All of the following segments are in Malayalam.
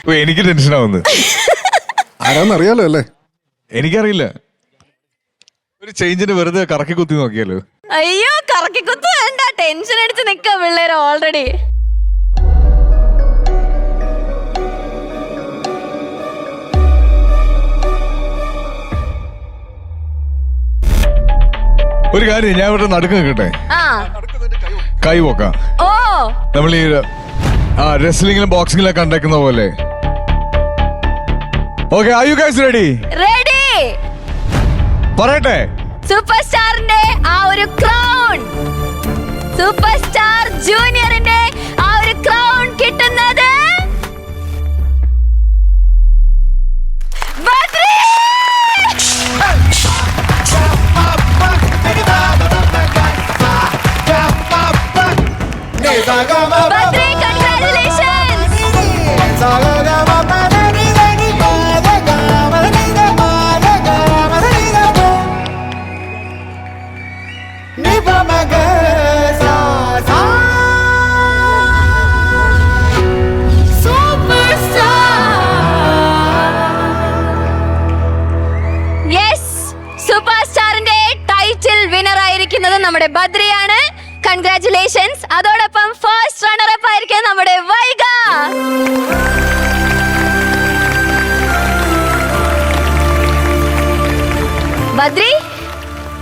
എനിക്ക് ടെൻഷനാവുന്നു. ആരാന്നറിയാലോ അല്ലേ? എനിക്കറിയില്ല. ഒരു ചേഞ്ചിന് വെറുതെ കറക്കി കുത്തി നോക്കിയാലോ? അയ്യോ കറക്കി കുത്തു വേണ്ട, ടെൻഷൻ അടിച്ച് നിക്ക പിള്ളേര് ഓൾറെഡി. ഒരു കാര്യം, ഞാൻ ഇവിടെ നടുക്ക് നിൽക്കട്ടെ? കൈ പോക്കാം. ഓ നമ്മൾ ഈ റെസ്ലിംഗിലും ബോക്സിംഗിലൊക്കെ ഉണ്ടാക്കുന്ന പോലെ. Okay, are you guys ready? Ready. പറയട്ടെ, സൂപ്പർ സ്റ്റാറിന്റെ ആ ഒരു ക്രൗൺ, സൂപ്പർ സ്റ്റാർ ജൂനിയറിന്റെ ആ ഒരു ക്രൗൺ കിട്ടുന്നത് Badri. Badri, congratulations. Super സ്റ്റാറിന്റെ title winner ആയിരിക്കുന്നത് നമ്മുടെ ബദ്രിയാണ്. കൺഗ്രാറ്റുലേഷൻസ്. അതോടൊപ്പം ഫസ്റ്റ് റണ്ണർ അപ്പ് ആയിരിക്കും നമ്മുടെ വൈഗ. ബദ്രി,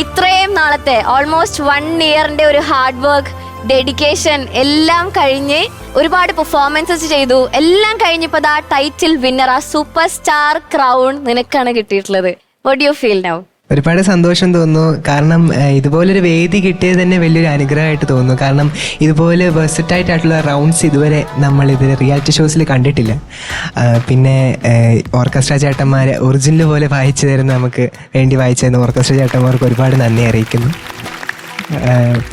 ഇത്രയും നാളത്തെ ഓൾമോസ്റ്റ് 1 ഇയറിന്റെ ഒരു ഹാർഡ് വർക്ക്, ഡെഡിക്കേഷൻ എല്ലാം കഴിഞ്ഞ് ഒരുപാട് പെർഫോമൻസസ് ചെയ്തു. എല്ലാം കഴിഞ്ഞപ്പോ ആ ടൈറ്റിൽ വിന്നർ, ആ സൂപ്പർ സ്റ്റാർ ക്രൗൺ നിനക്കാണ് കിട്ടിയിട്ടുള്ളത്. What do you feel now? ഒരുപാട് സന്തോഷം തോന്നുന്നു. കാരണം ഇതുപോലൊരു വേദി കിട്ടിയത് തന്നെ വലിയൊരു അനുഗ്രഹമായിട്ട് തോന്നുന്നു. കാരണം ഇതുപോലെ വെർസറ്റൈറ്റായിട്ടുള്ള റൗണ്ട്സ് ഇതുവരെ നമ്മളിത് റിയാലിറ്റി ഷോസിൽ കണ്ടിട്ടില്ല. പിന്നെ ഓർക്കസ്ട്ര ചേട്ടന്മാരെ ഒറിജിനൽ പോലെ വായിച്ചു തരുന്ന, നമുക്ക് വേണ്ടി വായിച്ചു തരുന്ന ഓർക്കസ്ട്ര ചേട്ടന്മാർക്ക് ഒരുപാട് നന്ദി അറിയിക്കുന്നു.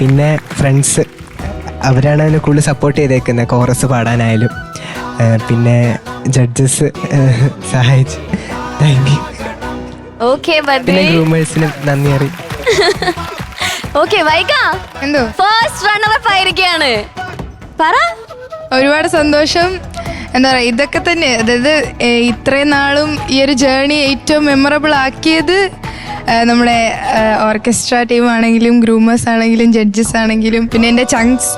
പിന്നെ ഫ്രണ്ട്സ്, അവരാണ് അതിന് കൂടുതൽ സപ്പോർട്ട് ചെയ്തേക്കുന്നത്, കോറസ് പാടാനായാലും. പിന്നെ ജഡ്ജസ് സഹായിച്ചു. Thank you. പിന്നെ ഗ്രൂമേഴ്സിനും നന്ദി അറിയിക്കും. ഓക്കെ വൈഗ, എന്തോ ഫസ്റ്റ് റണ്ണർ അപ്പ് ആയിരിക്കുകയാണ്. പറ. ഒരുപാട് സന്തോഷം. എന്താ പറയുക, ഇതൊക്കെ തന്നെ, അതായത് ഇത്രയും നാളും ഈ ഒരു ജേർണി ഏറ്റവും മെമ്മറബിൾ ആക്കിയത് നമ്മുടെ ഓർക്കസ്ട്ര ടീം ആണെങ്കിലും ഗ്രൂമേഴ്സ് ആണെങ്കിലും ജഡ്ജസ് ആണെങ്കിലും പിന്നെ എൻ്റെ ചങ്ക്സ്,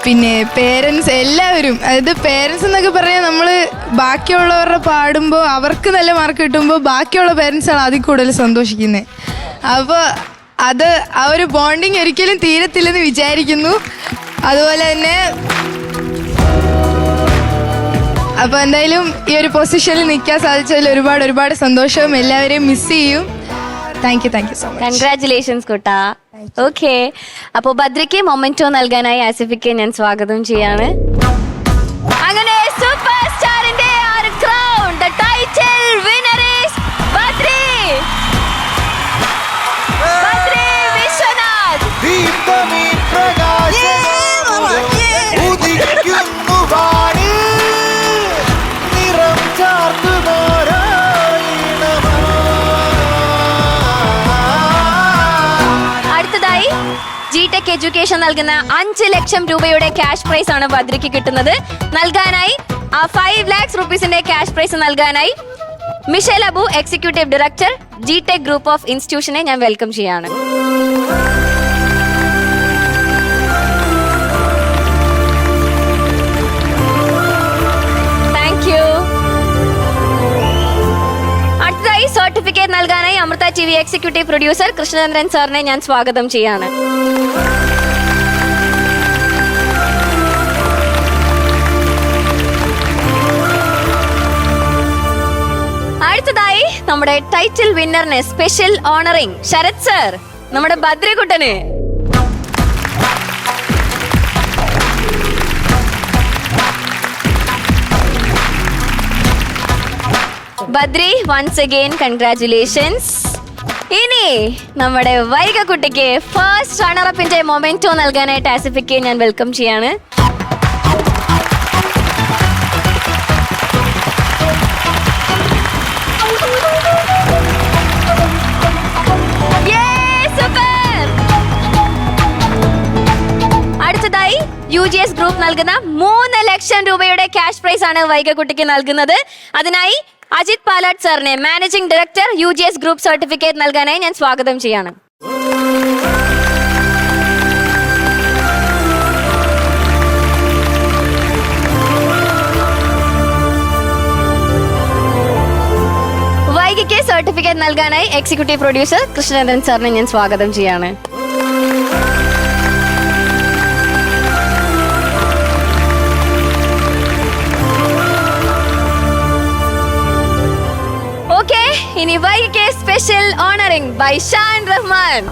പിന്നെ പേരൻസ്, എല്ലാവരും. അതായത് പേരൻസ് എന്നൊക്കെ പറഞ്ഞാൽ നമ്മൾ ബാക്കിയുള്ളവരുടെ പാടുമ്പോൾ അവർക്ക് നല്ല മാർക്ക് കിട്ടുമ്പോൾ ബാക്കിയുള്ള പേരൻസാണ് അതിൽ കൂടുതൽ സന്തോഷിക്കുന്നത്. അപ്പോൾ അത് ആ ഒരു ബോണ്ടിങ് ഒരിക്കലും തീരത്തില്ലെന്ന് വിചാരിക്കുന്നു. അതുപോലെ തന്നെ അപ്പോൾ എന്തായാലും ഈ ഒരു പൊസിഷനിൽ നിൽക്കാൻ സാധിച്ചതിൽ ഒരുപാട് ഒരുപാട് സന്തോഷം. എല്ലാവരെയും മിസ് ചെയ്യും. Thank you so much. Congratulations കുട്ടാ. ഓക്കെ, അപ്പോൾ ബദ്രിക്ക് മൊമെന്റോ നൽകാനായി ആസിഫിക്ക് ഞാൻ സ്വാഗതം ചെയ്യാണ്. അങ്ങനെ സൂപ്പർ സ്റ്റാറിന്റെ crown, the title winner is Badri. Badri Vishwanath. GTec education നൽകുന്ന 5 ലക്ഷം രൂപയുടെ ക്യാഷ് പ്രൈസ് ആണ് ബദ്രിക്ക് കിട്ടുന്നത്. നൽകാനായി 5 lakhs rupeesന്റെ ക്യാഷ് പ്രൈസ് നൽകാനായി Mishal Abu, executive director, GTec group of ഇൻസ്റ്റിറ്റ്യൂഷനെ ഞാൻ വെൽക്കം ചെയ്യാണ്. Thank you. അടുത്തതായി സർട്ടിഫിക്കറ്റ് നൽകാനായി Amrita TV executive producer Krishnachandran സാറിനെ ഞാൻ സ്വാഗതം ചെയ്യാണ്. അടുത്തതായി നമ്മുടെ ടൈറ്റിൽ വിന്നറിന് സ്പെഷ്യൽ ഓണറിംഗ് ശരത് സർ, നമ്മുടെ ബദ്രികുട്ടന്. Badri, once again congratulations. ഇനി നമ്മുടെ വൈഗ കുട്ടിക്ക് ഫസ്റ്റ് റണ്ണറപ്പിന്റെ മൊമെന്റോ നൽകാനായിട്ട് ആസിഫിക്ക് ഞാൻ വെൽക്കം ചെയ്യാണ്. അടുത്തതായി UGS ഗ്രൂപ്പ് നൽകുന്ന 3 ലക്ഷം രൂപയുടെ ക്യാഷ് പ്രൈസ് ആണ് വൈഗക്കുട്ടിക്ക് നൽകുന്നത്. അതിനായി അജിത് പാലാട്ട് സാറിനെ managing director UGS group certificate നൽകാനായി ഞാൻ സ്വാഗതം ചെയ്യാണ്. വൈഗയ്ക്ക് സർട്ടിഫിക്കറ്റ് നൽകാനായി എക്സിക്യൂട്ടീവ് പ്രൊഡ്യൂസർ കൃഷ്ണേന്ദ്രൻ സാറിനെ ഞാൻ സ്വാഗതം ചെയ്യാണ്. ഓക്കെ, ഇനി വൈഗയ്ക്ക് special honouring by Shan Rahman.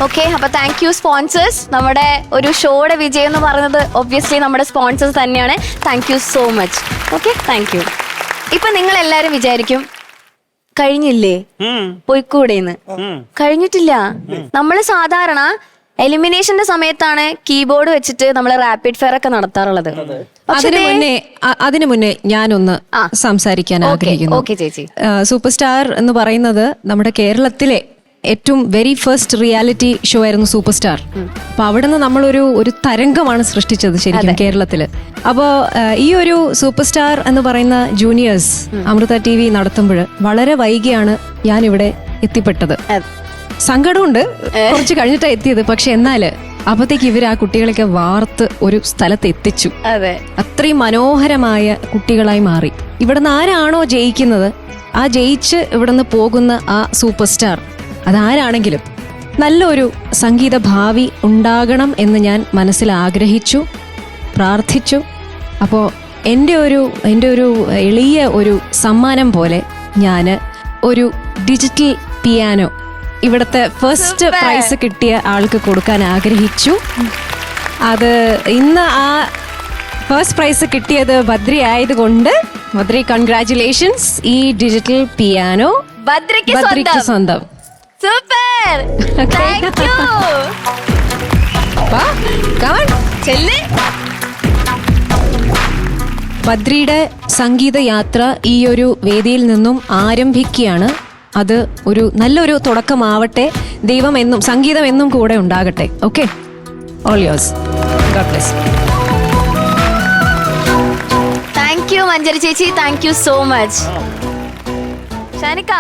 Okay, അപ്പൊ താങ്ക് യു സ്പോൺസേഴ്സ്. നമ്മുടെ ഒരു ഷോയുടെ വിജയം എന്ന് പറയുന്നത് ഒബ്വിയസ്ലി നമ്മുടെ സ്പോൺസേഴ്സ് തന്നെയാണ്. Thank you so much. Okay, thank you. ഇപ്പൊ നിങ്ങൾ എല്ലാരും വിചാരിക്കും കഴിഞ്ഞില്ലേ, പോയിക്കൂടെന്ന്. കഴിഞ്ഞിട്ടില്ല. നമ്മൾ സാധാരണ എലിമിനേഷന്റെ സമയത്താണ് കീബോർഡ് വെച്ചിട്ട് നമ്മൾ റാപ്പിഡ് ഫയർ ഒക്കെ നടത്താറുള്ളത്. അതിനു മുന്നേ ഞാനൊന്ന് സംസാരിക്കാൻ ആഗ്രഹിക്കുന്നു. ഓക്കെ ചേച്ചി. സൂപ്പർ സ്റ്റാർ എന്ന് പറയുന്നത് നമ്മുടെ കേരളത്തിലെ ഏറ്റവും വെരി ഫസ്റ്റ് റിയാലിറ്റി ഷോ ആയിരുന്നു സൂപ്പർ സ്റ്റാർ. അപ്പൊ അവിടെ നിന്ന് നമ്മളൊരു തരംഗമാണ് സൃഷ്ടിച്ചത് ശരിക്കും കേരളത്തില്. അപ്പോ ഈ ഒരു സൂപ്പർ സ്റ്റാർ എന്ന് പറയുന്ന ജൂനിയേഴ്സ് അമൃത TV നടത്തുമ്പോൾ വളരെ വൈകിയാണ് ഞാൻ ഇവിടെ എത്തിപ്പെട്ടത്. സങ്കടമുണ്ട്, കുറച്ച് കഴിഞ്ഞിട്ടാണ് എത്തിയത്. പക്ഷെ എന്നാല് അപ്പത്തേക്ക് ഇവർ ആ കുട്ടികളെയൊക്കെ വാർത്ത് ഒരു സ്ഥലത്ത് എത്തിച്ചു. അത്രയും മനോഹരമായ കുട്ടികളായി മാറി. ഇവിടുന്ന് ആരാണോ ജയിക്കുന്നത്, ആ ജയിച്ച് ഇവിടുന്ന് പോകുന്ന ആ സൂപ്പർ സ്റ്റാർ അതാരാണെങ്കിലും നല്ലൊരു സംഗീത ഭാവി ഉണ്ടാകണം എന്ന് ഞാൻ മനസ്സിൽ ആഗ്രഹിച്ചു, പ്രാർത്ഥിച്ചു. അപ്പോൾ എൻ്റെ ഒരു എളിയ ഒരു സമ്മാനം പോലെ ഞാൻ ഒരു ഡിജിറ്റൽ പിയാനോ ഇവിടുത്തെ ഫസ്റ്റ് പ്രൈസ് കിട്ടിയ ആൾക്ക് കൊടുക്കാൻ ആഗ്രഹിച്ചു. അത് ഇന്ന് ആ ഫസ്റ്റ് പ്രൈസ് കിട്ടിയത് ബദ്രി ആയതുകൊണ്ട് ബദ്രി കൺഗ്രാറ്റുലേഷൻസ്. ഈ ഡിജിറ്റൽ പിയാനോ ബദ്രിക്ക് സ്വന്തം. Super, thank you. ബദ്രിയുടെ സംഗീത യാത്ര ഈ ഒരു വേദിയിൽ നിന്നും ആരംഭിക്കുകയാണ്. അത് ഒരു നല്ലൊരു തുടക്കമാവട്ടെ. ദൈവം എന്നും സംഗീതം എന്നും കൂടെ ഉണ്ടാകട്ടെ. Okay, all yours. God bless. Thank you Manjari ചേച്ചി, താങ്ക് യു സോ മച്ച്. ഷാനിക്ക,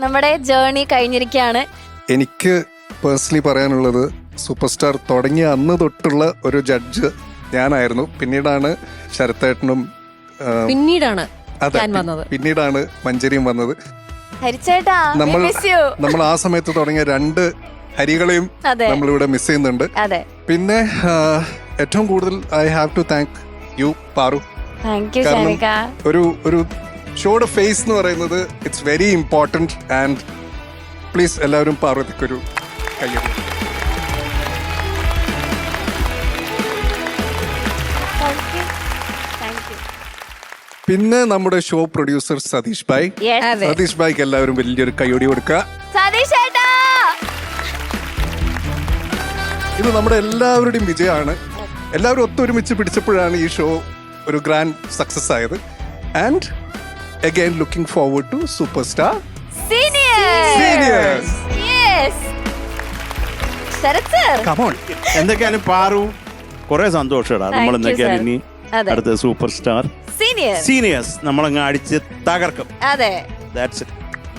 നമ്മുടെ ജേർണി കഴിഞ്ഞിരിക്കുകയാണ്. എനിക്ക് പേഴ്സണലി പറയാനുള്ളത്, സൂപ്പർ സ്റ്റാർ തുടങ്ങിയ അന്ന് തൊട്ടുള്ള ഒരു ജഡ്ജ് ഞാനായിരുന്നു. പിന്നീടാണ് ശരത്തേട്ടനും പിന്നീടാണ് മഞ്ജരിയും വന്നത്. നമ്മൾ ആ സമയത്ത് തുടങ്ങിയ 2 ഹരികളെയും നമ്മളിവിടെ മിസ് ചെയ്യുന്നുണ്ട്. പിന്നെ ഏറ്റവും കൂടുതൽ I have to thank you Paru. ഒരു ഷോയുടെ ഫേസ് എന്ന് പറയുന്നത് it's very important. And please എല്ലാവരും പാർവതിക്കൊരു കയ്യടി. പിന്നെ നമ്മുടെ ഷോ പ്രൊഡ്യൂസർ സതീഷ് ഭായ്. സതീഷ് ഭായ്ക്ക് എല്ലാവരും വലിയൊരു കയ്യടി കൊടുക്കുക. ഇത് നമ്മുടെ എല്ലാവരുടെയും വിജയമാണ്. എല്ലാവരും ഒത്തൊരുമിച്ച് പിടിച്ചപ്പോഴാണ് ഈ ഷോ ഒരു ഗ്രാൻഡ് സക്സസ് ആയത്. And again looking forward to Superstar Seniors. Yes. Sarath sir, come on. എന്തൊക്കെയാലും പാറു കുറെ സന്തോഷടാ. നമ്മൾ എന്തൊക്കെയാലും ഇനി അടുത്ത സൂപ്പർ സ്റ്റാർ സീനിയേഴ്സ് നമ്മളങ്ങ് അടിച്ച് തകർക്കും. അതെ, ദാറ്റ്സ് ഇറ്റ്.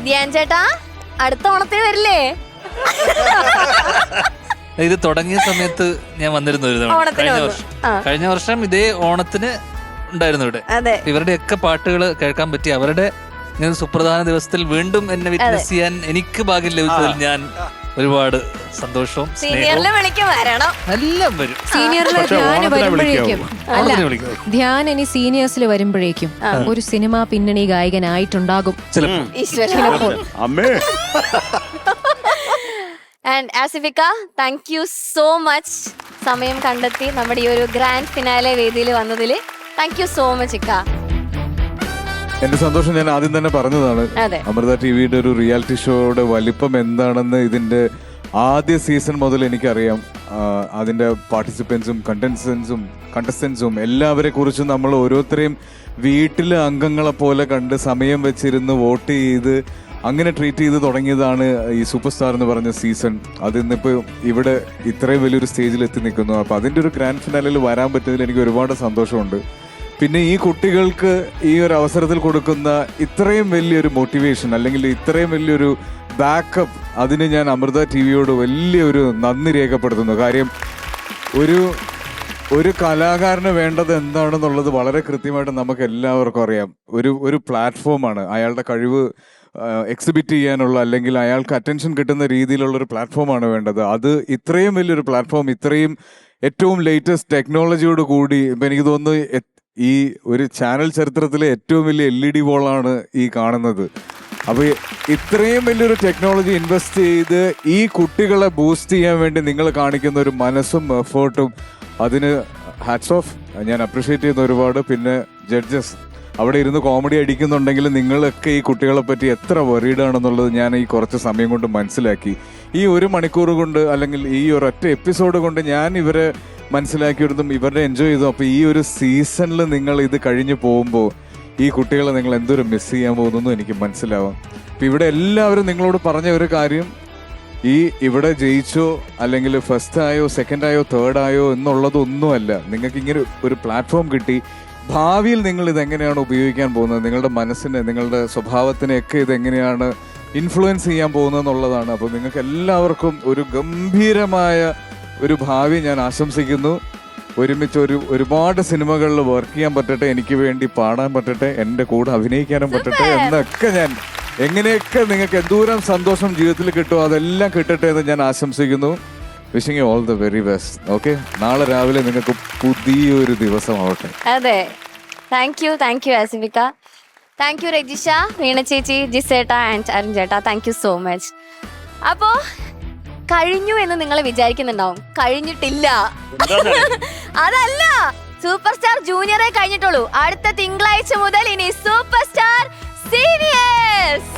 ധ്യാൻ ചേട്ടാ, അടുത്ത ഓണത്തിന് വരില്ലേ? ഇത് തുടങ്ങിയ സമയത്ത് ഞാൻ വന്നിരുന്നു ഒരു തവണ. കഴിഞ്ഞ വർഷം ഇതേ ഓണത്തിന് ഉണ്ടായിരുന്നു ഇവിടെ. ഇവരുടെയൊക്കെ പാട്ടുകൾ കേൾക്കാൻ പറ്റി. അവരുടെ സുപ്രധാന ദിവസത്തിൽ വീണ്ടും എന്നെ വിറ്റ്നസ് ചെയ്യാൻ എനിക്ക് ഭാഗ്യം ലഭിച്ചതിൽ ഞാൻ ഒരുപാട് സന്തോഷവും എല്ലാം വരും. സീനിയറിൽ ധ്യാൻ ഇനി സീനിയേഴ്സിൽ വരുമ്പോഴേക്കും ഒരു സിനിമ പിന്നണി ഗായകനായിട്ടുണ്ടാകും ചിലപ്പോൾ. ആൻഡ് ആസിഫിക്ക, താങ്ക് യു സോ മച്ച്. സമയം കണ്ടെത്തി നമ്മുടെ ഈ ഒരു ഗ്രാൻഡ് ഫിനാലെ വേദിയിൽ വന്നതിൽ താങ്ക് യു സോ മച്ച് ഇക്ക. എന്റെ സന്തോഷം ഞാൻ ആദ്യം തന്നെ പറഞ്ഞതാണ്. അമൃത ടിവിയുടെ ഒരു റിയാലിറ്റി ഷോയുടെ വലിപ്പം എന്താണെന്ന് ഇതിന്റെ ആദ്യ സീസൺ മുതൽ എനിക്കറിയാം. അതിന്റെ പാർട്ടിസിപ്പൻസും കണ്ടസ്റ്റൻസും എല്ലാവരെ കുറിച്ചും നമ്മൾ ഓരോരുത്തരെയും വീട്ടിലെ അംഗങ്ങളെ പോലെ കണ്ട് സമയം വെച്ചിരുന്ന് വോട്ട് ചെയ്ത് അങ്ങനെ ട്രീറ്റ് ചെയ്ത് തുടങ്ങിയതാണ് ഈ സൂപ്പർ സ്റ്റാർ എന്ന് പറഞ്ഞ സീസൺ. അത് ഇന്നിപ്പോൾ ഇവിടെ ഇത്രയും വലിയൊരു സ്റ്റേജിൽ എത്തി നിൽക്കുന്നു. അപ്പോൾ അതിൻ്റെ ഒരു ഗ്രാൻഡ് ഫിനാലിൽ വരാൻ പറ്റിയതിൽ എനിക്ക് ഒരുപാട് സന്തോഷമുണ്ട്. പിന്നെ ഈ കുട്ടികൾക്ക് ഈ ഒരു അവസരത്തിൽ കൊടുക്കുന്ന ഇത്രയും വലിയൊരു മോട്ടിവേഷൻ അല്ലെങ്കിൽ ഇത്രയും വലിയൊരു ബാക്കപ്പ്, അതിന് ഞാൻ അമൃത ടിവിയോട് വലിയൊരു നന്ദി രേഖപ്പെടുത്തുന്നു. കാര്യം ഒരു കലാകാരന് വേണ്ടത് എന്താണെന്നുള്ളത് വളരെ കൃത്യമായിട്ട് നമുക്ക് എല്ലാവർക്കും അറിയാം. ഒരു പ്ലാറ്റ്ഫോമാണ്, അയാളുടെ കഴിവ് എക്സിബിറ്റ് ചെയ്യാനുള്ള അല്ലെങ്കിൽ അയാൾക്ക് അറ്റൻഷൻ കിട്ടുന്ന രീതിയിലുള്ള ഒരു പ്ലാറ്റ്ഫോമാണ് വേണ്ടത്. അത് ഇത്രയും വലിയൊരു പ്ലാറ്റ്ഫോം, ഇത്രയും ഏറ്റവും ലേറ്റസ്റ്റ് ടെക്നോളജിയോട് കൂടി, ഇപ്പം എനിക്ക് തോന്നുന്നു ഈ ഒരു ചാനൽ ചരിത്രത്തിലെ ഏറ്റവും വലിയ LED വോളാണ് ഈ കാണുന്നത്. അപ്പോൾ ഇത്രയും വലിയൊരു ടെക്നോളജി ഇൻവെസ്റ്റ് ചെയ്ത് ഈ കുട്ടികളെ ബൂസ്റ്റ് ചെയ്യാൻ വേണ്ടി നിങ്ങൾ കാണിക്കുന്ന ഒരു മനസ്സും എഫേർട്ടും, അതിന് ഹാറ്റ്സ് ഓഫ്. ഞാൻ അപ്രിഷ്യേറ്റ് ചെയ്യുന്ന ഒരുപാട്. പിന്നെ ജഡ്ജസ് അവിടെ ഇരുന്ന് കോമഡി അടിക്കുന്നുണ്ടെങ്കിൽ നിങ്ങളൊക്കെ ഈ കുട്ടികളെ പറ്റി എത്ര വറീഡാണെന്നുള്ളത് ഞാൻ ഈ കുറച്ച് സമയം കൊണ്ട് മനസ്സിലാക്കി. ഈ 1 മണിക്കൂർ കൊണ്ട് അല്ലെങ്കിൽ ഈ ഒരൊറ്റ എപ്പിസോഡ് കൊണ്ട് ഞാൻ ഇവരെ മനസ്സിലാക്കിയെടുത്തും ഇവരുടെ എൻജോയ് ചെയ്തു. അപ്പോൾ ഈ ഒരു സീസണിൽ നിങ്ങൾ ഇത് കഴിഞ്ഞ് പോകുമ്പോൾ ഈ കുട്ടികളെ നിങ്ങൾ എന്തൊരു മിസ് ചെയ്യാൻ പോകുന്നു എനിക്ക് മനസ്സിലാവാം. അപ്പം ഇവിടെ എല്ലാവരും നിങ്ങളോട് പറഞ്ഞ ഒരു കാര്യം, ഇവിടെ ജയിച്ചോ അല്ലെങ്കിൽ ഫസ്റ്റ് ആയോ സെക്കൻഡ് ആയോ തേർഡ് ആയോ എന്നുള്ളതൊന്നുമല്ല. നിങ്ങൾക്ക് ഇങ്ങനെ ഒരു പ്ലാറ്റ്ഫോം കിട്ടി. ഭാവിയിൽ നിങ്ങൾ ഇതെങ്ങനെയാണ് ഉപയോഗിക്കാൻ പോകുന്നത്, നിങ്ങളുടെ മനസ്സിനെ നിങ്ങളുടെ സ്വഭാവത്തിനെയൊക്കെ ഇതെങ്ങനെയാണ് ഇൻഫ്ലുവൻസ് ചെയ്യാൻ പോകുന്നത് എന്നുള്ളതാണ്. അപ്പോൾ നിങ്ങൾക്ക് എല്ലാവർക്കും ഒരു ഗംഭീരമായ ഒരു ഭാവി ഞാൻ ആശംസിക്കുന്നു. ഒരുമിച്ച് ഒരുപാട് സിനിമകളിൽ വർക്ക് ചെയ്യാൻ പറ്റട്ടെ, എനിക്ക് വേണ്ടി പാടാൻ പറ്റട്ടെ, എൻ്റെ കൂടെ അഭിനയിക്കാനും പറ്റട്ടെ എന്നൊക്കെ ഞാൻ എങ്ങനെയൊക്കെ നിങ്ങൾക്ക് എന്തോരം സന്തോഷം ജീവിതത്തിൽ കിട്ടുമോ അതെല്ലാം കിട്ടട്ടെ എന്ന് ഞാൻ ആശംസിക്കുന്നു. Wishing you all the very best. Okay, നാളെ രാവിലെ നിങ്ങൾക്ക് പുതിയൊരു ദിവസമാവട്ടെ. അതെ, താങ്ക് യു ആസിഫിക്ക, താങ്ക് യു രജിഷ, വീണ ചേച്ചി, ജിസേട്ട ആൻഡ് അരുൺ ചേട്ടാ, താങ്ക് യു സോ മച്ച്. അപ്പോ കഴിഞ്ഞു എന്ന് നിങ്ങൾ വിചാരിക്കുന്നുണ്ടാവും, കഴിഞ്ഞിട്ടില്ല. അതല്ല, സൂപ്പർ സ്റ്റാർ ജൂനിയറെ കഴിഞ്ഞിട്ടുള്ളൂ. അടുത്ത തിങ്കളാഴ്ച മുതൽ ഇനി സൂപ്പർ സ്റ്റാർ സീനിയേഴ്സ്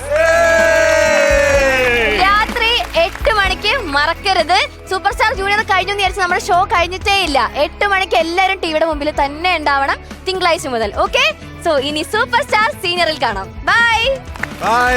രാത്രി 8 മണിക്ക് മറക്കരുത്. സൂപ്പർ സ്റ്റാർ ജൂനിയർ കഴിഞ്ഞു എന്ന് വിചാരിച്ച് നമ്മുടെ ഷോ കഴിഞ്ഞിട്ടേ ഇല്ല. 8 മണിക്ക് എല്ലാവരും ടിവിയുടെ മുമ്പിൽ തന്നെ ഉണ്ടാവണം തിങ്കളാഴ്ച മുതൽ. ഓക്കെ, സോ ഇനി സൂപ്പർ സ്റ്റാർ സീനിയറിൽ കാണാം. ബൈ.